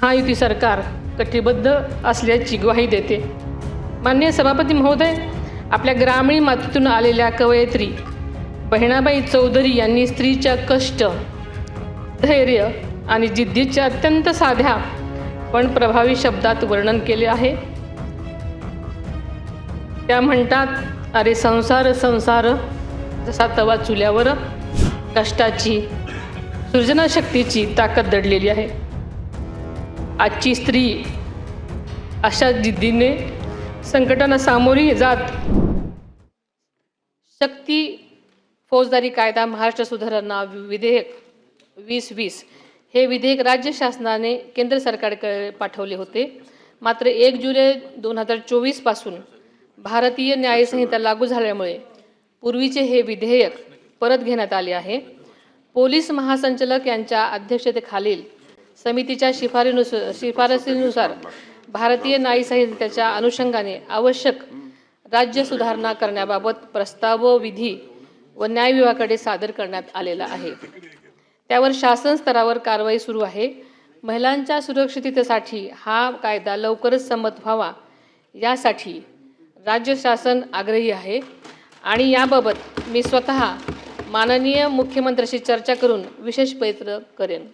महायुती सरकार कटिबद्ध असल्याची ग्वाही देते। माननीय सभापती महोदय, आपल्या ग्रामीण मातीतून आलेल्या कवयित्री बहिणाबाई चौधरी यांनी स्त्रीच्या कष्ट, धैर्य आणि जिद्दीचे अत्यंत साध्या पण प्रभावी शब्दात वर्णन केले आहे। त्या म्हणतात, अरे संसार संसार जसा तवा चुल्यावर, कष्टाची सृजनशक्तीची ताकद दडलेली आहे। आजची स्त्री अशा जिद्दीने संकटांना सामोरी जात शक्ती फौजदारी कायदा महाराष्ट्र सुधारणा विधेयक 2020 हे विधेयक राज्य शासनाने केंद्र सरकारकडे पाठवले होते। मात्र 1 जुलै 2024 पासून भारतीय न्यायसंहिता लागू झाल्यामुळे पूर्वीचे हे विधेयक परत घेण्यात आले आहे। पोलीस महासंचालक यांच्या अध्यक्षतेखालील समितीच्या शिफारसीनुसार भारतीय न्यायसंहितेच्या अनुषंगाने आवश्यक राज्य सुधारणा करण्याबाबत प्रस्ताव विधी व न्याय विभागाकडे सादर करण्यात आलेला आहे। त्यावर शासन स्तरावर कारवाई सुरू आहे। महिलांच्या सुरक्षिततेसाठी हा कायदा लवकरच संमत व्हावा यासाठी राज्य शासन आग्रही आहे आणि याबाबत मी स्वतः माननीय मुख्यमंत्र्यांशी चर्चा करून विशेष प्रयत्न करेन।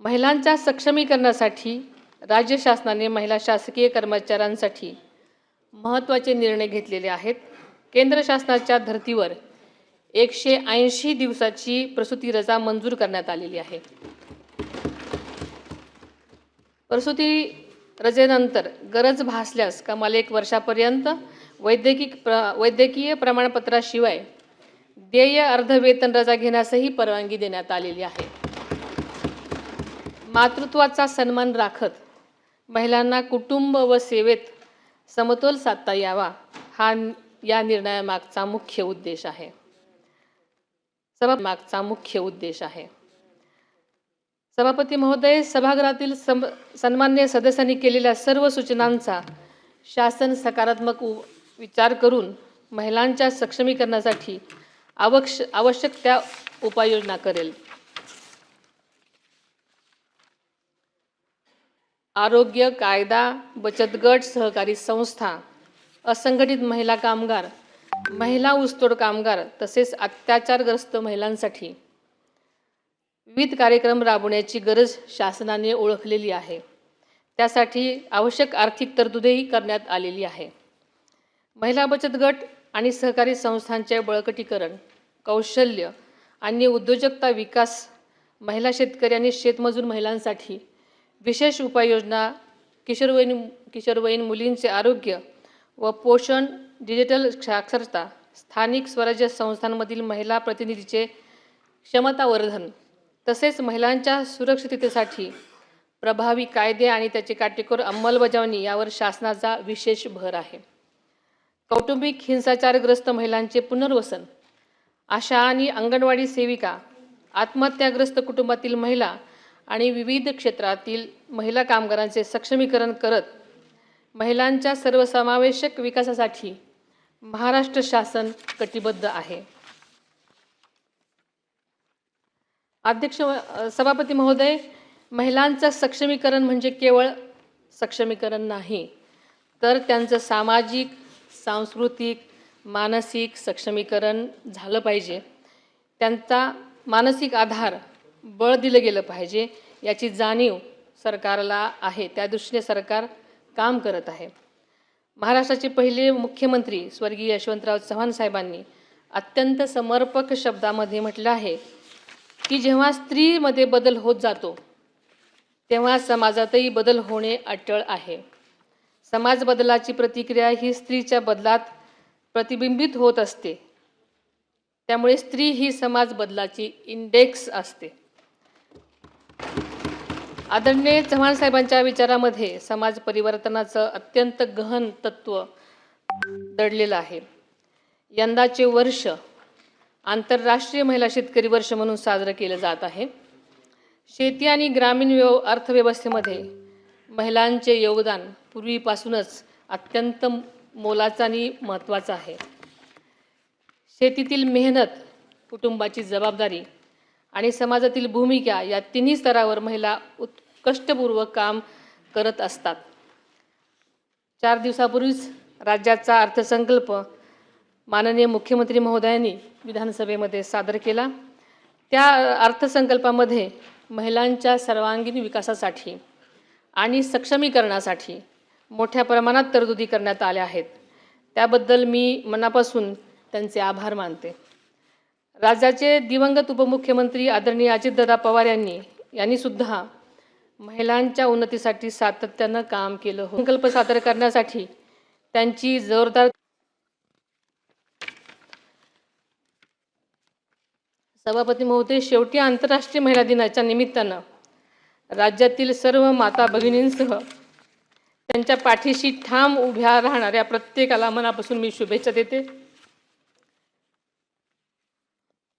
महिलांच्या सक्षमीकरणासाठी राज्य शासनाने महिला शासकीय कर्मचाऱ्यांसाठी महत्त्वाचे निर्णय घेतलेले आहेत। केंद्र शासनाच्या धर्तीवर 180 दिवसाची प्रसूती रजा मंजूर करण्यात आलेली आहे। प्रसूती रजेनंतर गरज भासल्यास कमाल 1 वर्षापर्यंत वैद्यकीय प्रमाणपत्राशिवाय देय अर्धवेतन रजा घेण्यासही परवानगी देण्यात आलेली आहे। मातृत्वाचा सन्मान राखत महिलांना कुटुंब व सेवेत समतोल साधता यावा हा या निर्णयामागचा मुख्य उद्देश आहे। सभापती महोदय, सभागृहातील सन्मान्य सदस्यांनी केलेल्या सर्व सूचनांचा शासन सकारात्मक विचार करून महिलांच्या सक्षमीकरणासाठी आवश्यक त्या उपाययोजना करेल। आरोग्य, कायदा, बचत गट, सहकारी संस्था, असंघटित महिला कामगार, महिला ऊसतोड कामगार तसेच अत्याचारग्रस्त महिलांसाठी विविध कार्यक्रम राबवण्याची गरज शासनाने ओळखलेली आहे। त्यासाठी आवश्यक आर्थिक तरतुदही करण्यात आलेली आहे। महिला बचत गट आणि सहकारी संस्थांचे बळकटीकरण, कौशल्य आणि उद्योजकता विकास, महिला शेतकरी आणि शेतमजूर महिलांसाठी विशेष उपाययोजना, किशोरवयीन मुलींचे आरोग्य व पोषण, डिजिटल साक्षरता, स्थानिक स्वराज्य संस्थांमधील महिला प्रतिनिधीचे क्षमतावर्धन तसेच महिलांच्या सुरक्षिततेसाठी प्रभावी कायदे आणि त्याची काटेकोर अंमलबजावणी यावर शासनाचा विशेष भर आहे। कौटुंबिक हिंसाचारग्रस्त महिलांचे पुनर्वसन, आशा आणि अंगणवाडी सेविका, आत्महत्याग्रस्त कुटुंबातील महिला आणि विविध क्षेत्रातील महिला कामगारांचे सक्षमीकरण करत महिलांच्या सर्वसमावेशक विकासासाठी महाराष्ट्र शासन कटिबद्ध आहे। सभापती महोदय, महिलांचं सक्षमीकरण म्हणजे केवळ सक्षमीकरण नाही, तर त्यांचं सामाजिक, सांस्कृतिक, मानसिक सक्षमीकरण झालं पाहिजे। त्यांचा मानसिक आधार, बळ दिलं गेलं पाहिजे याची जाणीव सरकारला आहे। त्या दृष्टीने सरकार काम करत आहे। महाराष्ट्राचे पहिले मुख्यमंत्री स्वर्गीय यशवंतराव चव्हाण साहेबांनी अत्यंत समर्पक शब्दामध्ये म्हटलं आहे की जेव्हा स्त्रीमध्ये बदल होत जातो तेव्हा समाजातही बदल होणे अटळ आहे। समाज बदलाची प्रतिक्रिया ही स्त्रीच्या बदलात प्रतिबिंबित होत असते। त्यामुळे स्त्री ही समाज बदलाची इंडेक्स असते। आदरणीय चव्हाण साहेबांच्या विचारामध्ये समाज परिवर्तनाचं अत्यंत गहन तत्व दडलेलं आहे। यंदाचे वर्ष आंतरराष्ट्रीय महिला शेतकरी वर्ष म्हणून साजरं केलं जात आहे। शेती आणि ग्रामीण अर्थव्यवस्थेमध्ये महिलांचे योगदान पूर्वीपासूनच अत्यंत मोलाचं आणि महत्त्वाचं आहे। शेतीतील मेहनत, कुटुंबाची जबाबदारी आणि समाजातील भूमिका या तिन्ही स्तरावर महिला कष्टपूर्वक काम करत असतात. 4 दिवसापूर्वीच राज्याचा अर्थसंकल्प माननीय मुख्यमंत्री महोदयांनी विधानसभेमध्ये सादर केला. त्या अर्थसंकल्पामध्ये महिलांच्या सर्वांगीण विकासासाठी आणि सक्षमीकरणासाठी मोठ्या प्रमाणात तरतुदी करण्यात आल्या आहेत. त्याबद्दल मी मनापासून त्यांचे आभार मानते. राज्याचे दिवंगत उपमुख्यमंत्री आदरणीय अजितदादा पवार यांनी सुद्धा महिलांच्या उन्नतीसाठी सातत्यानं काम केलं. संकल्प सादर करण्यासाठी त्यांची जोरदार सभापती महोदय, शेवटी आंतरराष्ट्रीय महिला दिनाच्या निमित्तानं राज्यातील सर्व माता भगिनींसह त्यांच्या पाठीशी ठाम उभ्या राहणाऱ्या प्रत्येकाला मनापासून मी शुभेच्छा देते.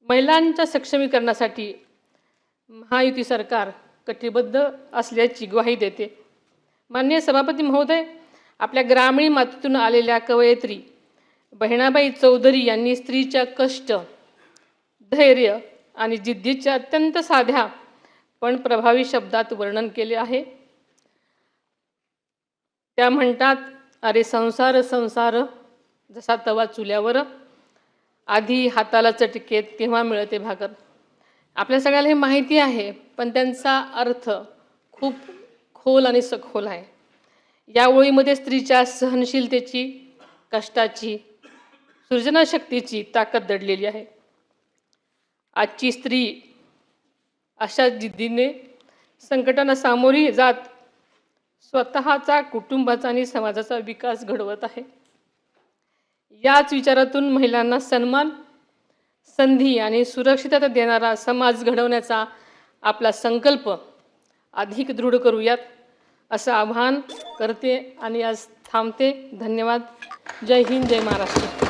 महिलांच्या सक्षमीकरणासाठी महायुती सरकार कटिबद्ध असल्याची ग्वाही देते. माननीय सभापती महोदय, आपल्या ग्रामीण मातीतून आलेल्या कवयित्री बहिणाबाई चौधरी यांनी स्त्रीच्या कष्ट, धैर्य आणि जिद्दीचे अत्यंत साध्या पण प्रभावी शब्दात वर्णन केले आहे. त्या म्हणतात, अरे संसार संसार जसा तवा चुल्यावर, आधी हाताला चटकेत केव्हा मिळते भाकर. आपल्या सगळ्याला हे माहिती आहे, पण त्यांचा अर्थ खूप खोल आणि सखोल आहे. या ओळीमध्ये स्त्रीच्या सहनशीलतेची, कष्टाची, सृजनशक्तीची ताकद दडलेली आहे. आजची स्त्री अशा जिद्दीने संकटांना सामोरी जात स्वतःचा, कुटुंबाचा आणि समाजाचा विकास घडवत आहे. याच विचारातून महिलांना सन्मान, संधी आणि सुरक्षितता देणारा समाज घडवण्याचा आपला संकल्प अधिक दृढ करूयात असं आवाहन करते आणि आज थांबते. धन्यवाद. जय हिंद, जय महाराष्ट्र.